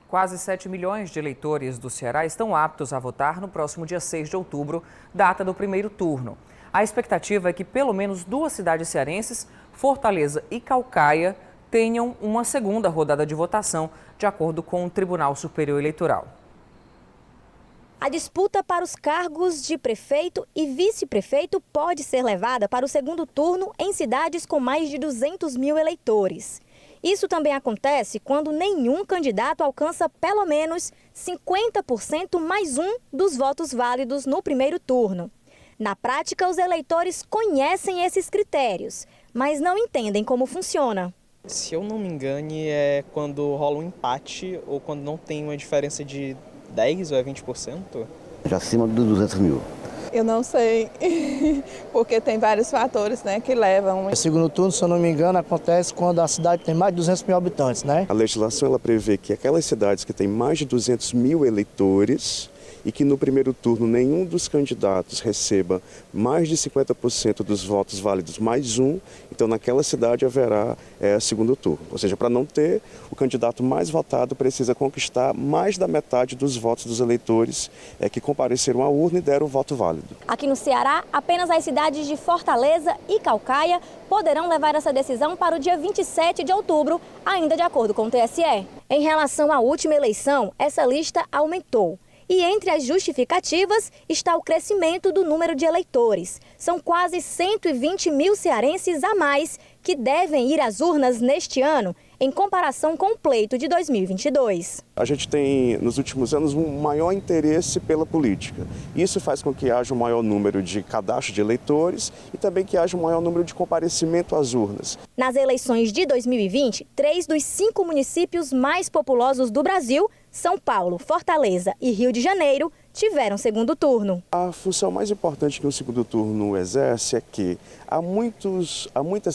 Quase 7 milhões de eleitores do Ceará estão aptos a votar no próximo dia 6 de outubro, data do primeiro turno. A expectativa é que pelo menos 2 cidades cearenses, Fortaleza e Caucaia, tenham uma segunda rodada de votação, de acordo com o Tribunal Superior Eleitoral. A disputa para os cargos de prefeito e vice-prefeito pode ser levada para o segundo turno em cidades com mais de 200 mil eleitores. Isso também acontece quando nenhum candidato alcança pelo menos 50% mais um dos votos válidos no primeiro turno. Na prática, os eleitores conhecem esses critérios, mas não entendem como funciona. Se eu não me engane, é quando rola um empate ou quando não tem uma diferença de 10 ou 20%? Já acima dos 200 mil. Eu não sei, porque tem vários fatores, né, que levam. O segundo turno, se eu não me engano, acontece quando a cidade tem mais de 200 mil habitantes, né? A legislação ela prevê que aquelas cidades que têm mais de 200 mil eleitores e que no primeiro turno nenhum dos candidatos receba mais de 50% dos votos válidos mais um, então naquela cidade haverá segundo turno. Ou seja, para não ter, o candidato mais votado precisa conquistar mais da metade dos votos dos eleitores que compareceram à urna e deram o voto válido. Aqui no Ceará, apenas as cidades de Fortaleza e Caucaia poderão levar essa decisão para o dia 27 de outubro, ainda de acordo com o TSE. Em relação à última eleição, essa lista aumentou. E entre as justificativas está o crescimento do número de eleitores. São quase 120 mil cearenses a mais que devem ir às urnas neste ano, em comparação com o pleito de 2022. A gente tem, nos últimos anos, um maior interesse pela política. Isso faz com que haja um maior número de cadastro de eleitores e também que haja um maior número de comparecimento às urnas. Nas eleições de 2020, 3 dos 5 municípios mais populosos do Brasil, São Paulo, Fortaleza e Rio de Janeiro, tiveram segundo turno. A função mais importante que o segundo turno exerce é que há muitas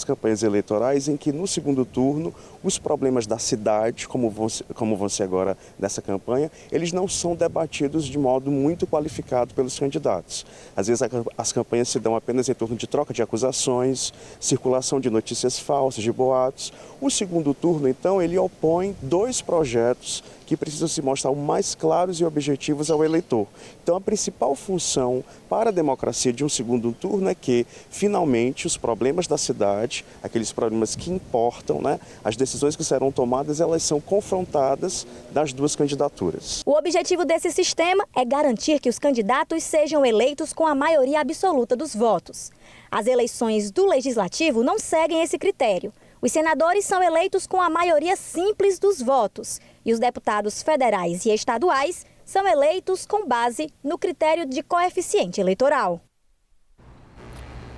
campanhas eleitorais em que no segundo turno os problemas da cidade, como vão ser agora nessa campanha, eles não são debatidos de modo muito qualificado pelos candidatos. Às vezes as campanhas se dão apenas em torno de troca de acusações, circulação de notícias falsas, de boatos. O segundo turno, então, ele opõe 2 projetos que precisam se mostrar mais claros e objetivos ao eleitor. Então, a principal função para a democracia de um segundo turno é que, finalmente, os problemas da cidade, aqueles problemas que importam, né, as decisões que serão tomadas, elas são confrontadas das 2 candidaturas. O objetivo desse sistema é garantir que os candidatos sejam eleitos com a maioria absoluta dos votos. As eleições do Legislativo não seguem esse critério. Os senadores são eleitos com a maioria simples dos votos e os deputados federais e estaduais são eleitos com base no critério de coeficiente eleitoral.